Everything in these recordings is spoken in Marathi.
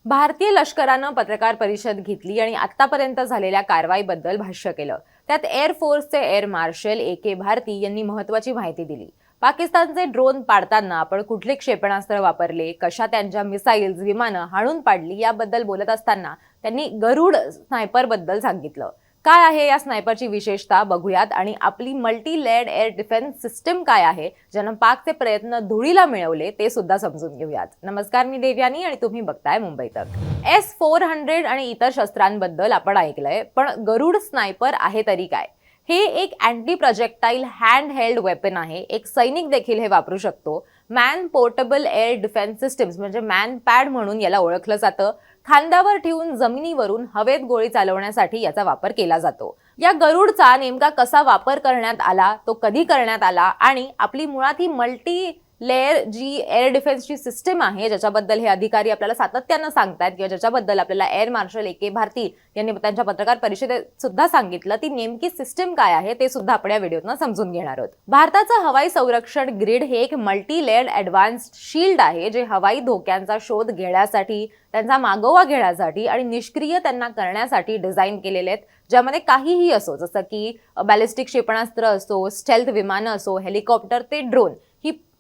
भारतीय लष्करानं पत्रकार परिषद घेतली आणि आतापर्यंत झालेल्या कारवाईबद्दल भाष्य केलं. त्यात एअर फोर्सचे एअर मार्शल ए.के. भारती यांनी महत्त्वाची माहिती दिली. पाकिस्तानचे ड्रोन पाडताना आपण कुठले क्षेपणास्त्र वापरले, कशा त्यांच्या मिसाईल्स, विमानं हाणून पाडली याबद्दल बोलत असताना त्यांनी गरुड स्नायपरबद्दल सांगितलं. काय आहे या स्नायपरची विशेषता बघूयात आणि आपली multi layered air defence system काय आहे, ज्यानं पाकचे प्रयत्न धुळीला मिळवले ते सुद्धा समजून घेऊयात. नमस्कार, मी देवयानी आणि तुम्ही बघताय मुंबई तक. S-400 आणि इतर शस्त्रांबद्दल आपण ऐकलंय, पण गरुड स्नायपर आहे तरी काय? हे एक anti projectile hand held weapon आहे. एक सैनिक देखील हे वापरू शकतो. Man portable air defence systems म्हणजे मॅन पॅड म्हणून याला ओळखलं जातं. खांद्यावर ठेवून जमिनीवरून हवेत गोळी चालवण्यासाठी याचा वापर केला जातो. या गरुडचा नेमका कसा वापर करण्यात आला, तो कधी करण्यात आला आणि आपली मुळात ही मल्टी लेअर जी एअर डिफेन्सची सिस्टम आहे, ज्याच्याबद्दल हे अधिकारी आपल्याला सातत्यानं सांगतात किंवा ज्याच्याबद्दल आपल्याला एअर मार्शल ए.के. भारती यांनी त्यांच्या पत्रकार परिषदेत सुद्धा सांगितलं, ती नेमकी सिस्टम काय आहे ते सुद्धा आपण या व्हिडिओतनं समजून घेणार आहोत. भारताचं हवाई संरक्षण ग्रिड हे एक मल्टी लेअर्ड ॲडव्हान्स्ड शील्ड आहे, जे हवाई धोक्यांचा शोध घेण्यासाठी, त्यांचा मागोवा घेण्यासाठी आणि निष्क्रिय त्यांना करण्यासाठी डिझाईन केलेले आहेत. ज्यामध्ये काहीही असो, जसं की बॅलिस्टिक क्षेपणास्त्र असो, स्टेल्थ विमानं असो, हेलिकॉप्टर ते ड्रोन,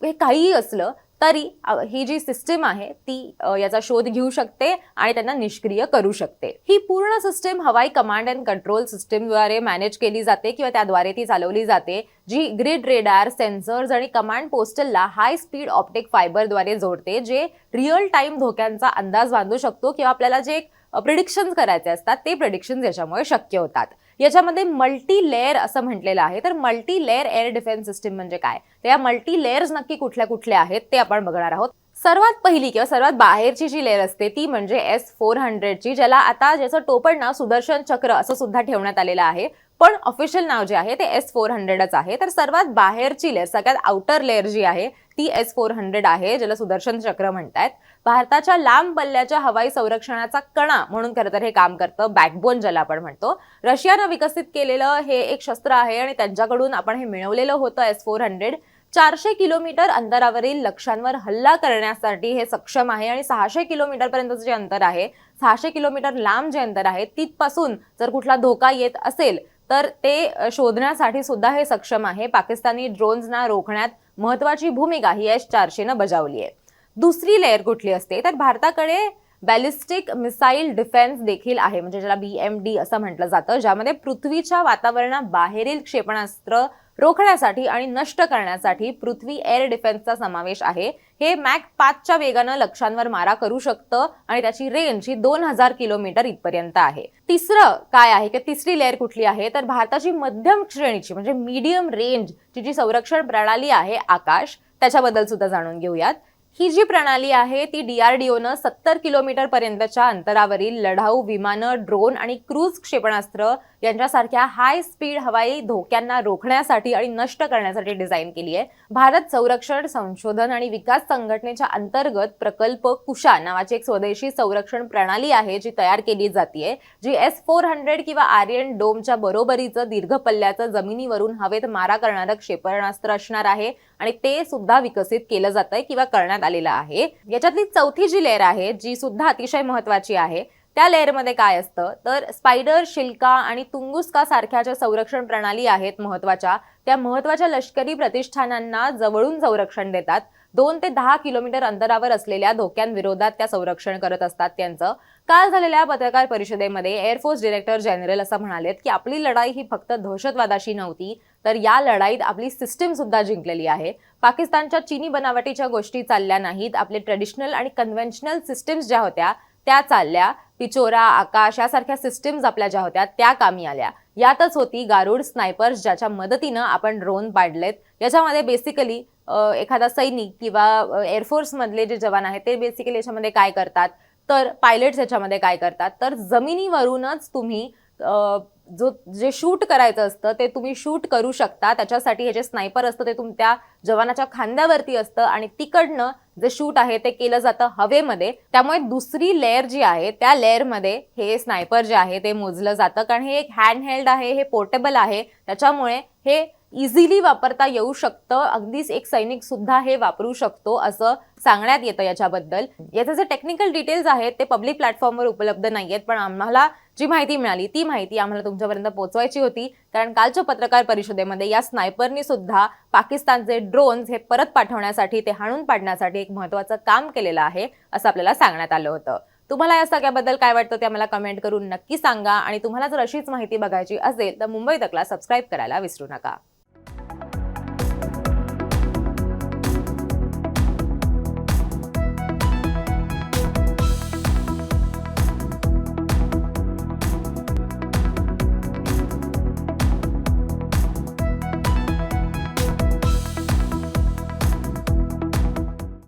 हे काहीही असलं तरी ही जी सिस्टम आहे ती याचा शोध घेऊ शकते आणि त्यांना निष्क्रिय करू शकते. ही पूर्ण सिस्टम हवाई कमांड अँड कंट्रोल सिस्टमद्वारे मॅनेज केली जाते किंवा त्याद्वारे ती चालवली जाते, जी ग्रिड रेडार, सेन्सर्स आणि कमांड पोस्टलला हाय स्पीड ऑप्टिक फायबरद्वारे जोडते, जे रिअल टाइम धोक्यांचा अंदाज बांधू शकतो किंवा आपल्याला जे प्रिडिक्शन्स करायचे असतात ते प्रिडिक्शन्स याच्यामुळे शक्य होतात. याच्यामध्ये मल्टी लेअर असं म्हटलेलं आहे. तर multi layer air defence system म्हणजे काय, तर या मल्टी लेअर्स नक्की कुठल्या कुठल्या आहेत ते आपण बघणार आहोत. सर्वात पहिली किंवा सर्वात बाहेरची जी लेअर असते ती म्हणजे S-400 ची, ज्याला आता ज्याचं टोपण नाव सुदर्शन चक्र असं सुद्धा ठेवण्यात आलेलं आहे, पण ऑफिशियल नाव जे आहे ते S-400च आहे. तर सर्वात बाहेरची लेअर, सगळ्यात आउटर लेअर जी आहे ती S-400 आहे, ज्याला सुदर्शन चक्र म्हणतात. भारताच्या लांब पल्ल्याच्या हवाई संरक्षणाचा कणा म्हणून खरं तर हे काम करतं, बॅकबोन ज्याला आपण म्हणतो. रशियानं विकसित केलेलं हे एक शस्त्र आहे आणि त्यांच्याकडून आपण हे मिळवलेलं होतं. S-400 400 किलोमीटर अंतरावरील लक्ष्यांवर हल्ला करण्यासाठी हे सक्षम आहे आणि 600 किलोमीटर पर्यंतचं जे अंतर आहे, 600 किलोमीटर लांब जे अंतर आहे तिथपासून जर कुठला धोका येत असेल तर ते शोधण्यासाठी सुद्धा हे सक्षम आहे. पाकिस्तानी ड्रोन्सना रोखण्यात महत्वाची भूमिका ही S-400 बजावली आहे. दुसरी लेअर कुठली असते, तर भारताकडे बॅलिस्टिक मिसाईल डिफेन्स देखील आहे, म्हणजे ज्याला BMD असं म्हटलं जातं, ज्यामध्ये पृथ्वीच्या वातावरणाबाहेरील क्षेपणास्त्र रोखण्यासाठी आणि नष्ट करण्यासाठी पृथ्वी एअर डिफेन्सचा समावेश आहे. हे मॅक 5च्या वेगानं लक्ष्यांवर मारा करू शकतं आणि त्याची रेंज ही 2000 किलोमीटर इथपर्यंत आहे. तिसरं काय आहे की तिसरी लेअर कुठली आहे, तर भारताची मध्यम श्रेणीची म्हणजे मीडियम रेंजची जी संरक्षण प्रणाली आहे आकाश, त्याच्याबद्दल सुद्धा जाणून घेऊयात. ही जी प्रणाली आहे ती DRDOनं 70 किलोमीटर पर्यंतच्या अंतरावरील लढाऊ विमानं, ड्रोन आणि क्रूज क्षेपणास्त्र यांच्यासारख्या हाय स्पीड हवाई धोक्यांना रोखण्यासाठी आणि नष्ट करण्यासाठी डिझाईन केली आहे. भारत संरक्षण संशोधन आणि विकास संघटनेच्या अंतर्गत प्रकल्प कुशा नावाची एक स्वदेशी संरक्षण प्रणाली आहे, जी तयार केली जाते, जी S-400 किंवा आर्यन डोमच्या बरोबरीचं दीर्घ पल्ल्याचं जमिनीवरून हवेत मारा करणारं क्षेपणास्त्र असणार आहे आणि ते सुद्धा विकसित केलं जातंय किंवा करण्यात आलेलं आहे. याच्यातली चौथी जी लेअर आहे, जी सुद्धा अतिशय महत्वाची आहे, त्या लेअरमध्ये काय असतं, तर स्पायडर, शिल्का आणि तुंगुस्का सारख्या ज्या संरक्षण प्रणाली आहेत महत्वाच्या, त्या महत्वाच्या लष्करी प्रतिष्ठानांना जवळून संरक्षण देतात. 2 ते 10 किलोमीटर अंतरावर असलेल्या धोक्यांविरोधात त्या संरक्षण करत असतात त्यांचं. काल झालेल्या पत्रकार परिषदेमध्ये एअरफोर्स डायरेक्टर जनरल असं म्हणालेत की आपली लढाई ही फक्त दहशतवादाशी नव्हती, तर या लढाईत आपली सिस्टीम सुद्धा जिंकलेली आहे. पाकिस्तानच्या चीनी बनावटीच्या गोष्टी चालल्या नाहीत, आपले ट्रेडिशनल आणि कन्व्हेन्शनल सिस्टीम्स ज्या होत्या त्या चालल्या. पिचोरा, आकाश यासारख्या सिस्टीम्स आपल्या ज्या होत्या त्या कामी आल्या. यातच होती गारुड स्नायपर्स, ज्याच्या मदतीनं आपण ड्रोन पाडलेत. याच्यामध्ये बेसिकली एखादा सैनिक किंवा एअरफोर्स मधले जे जवान आहेत ते बेसिकली याच्यामध्ये काय करतात, तर पायलट्स याच्यामध्ये काय करतात, तर जमिनीवरूनच तुम्ही जे शूट करायचं असतं ते तुम्ही शूट करू शकता. त्याच्यासाठी हे जे स्नायपर असतं ते तुमच्या जवानाच्या खांद्यावरती असतं आणि तिकडनं जे शूट आहे ते केलं जातं हवेमध्ये. त्यामुळे दुसरी लेअर जी आहे त्या लेअरमध्ये हे स्नायपर जे आहे ते मोजलं जातं, कारण हे एक हँड हेल्ड आहे, हे पोर्टेबल आहे, त्याच्यामुळे हे इझिली वापरता येऊ शकतं, अगदीच एक सैनिक सुद्धा हे वापरू शकतो असं सांगण्यात येतं याच्याबद्दल. याचे जे टेक्निकल डिटेल्स आहेत ते पब्लिक प्लॅटफॉर्मवर उपलब्ध नाहीयेत, पण आम्हाला जी माहिती मिळाली ती माहिती आम्हाला तुमच्यापर्यंत पोहोचवायची होती. कारण कालच्या पत्रकार परिषदेमध्ये या स्नायपरनी सुद्धा पाकिस्तानचे ड्रोन्स हे परत पाठवण्यासाठी, ते हाणून पाडण्यासाठी एक महत्त्वाचं काम केलेलं आहे असं आपल्याला सांगण्यात आलं होतं. तुम्हाला या सगळ्याबद्दल काय वाटतं ते आम्हाला कमेंट करून नक्की सांगा आणि तुम्हाला जर अशीच माहिती बघायची असेल तर मुंबई तकला सबस्क्राईब करायला विसरू नका.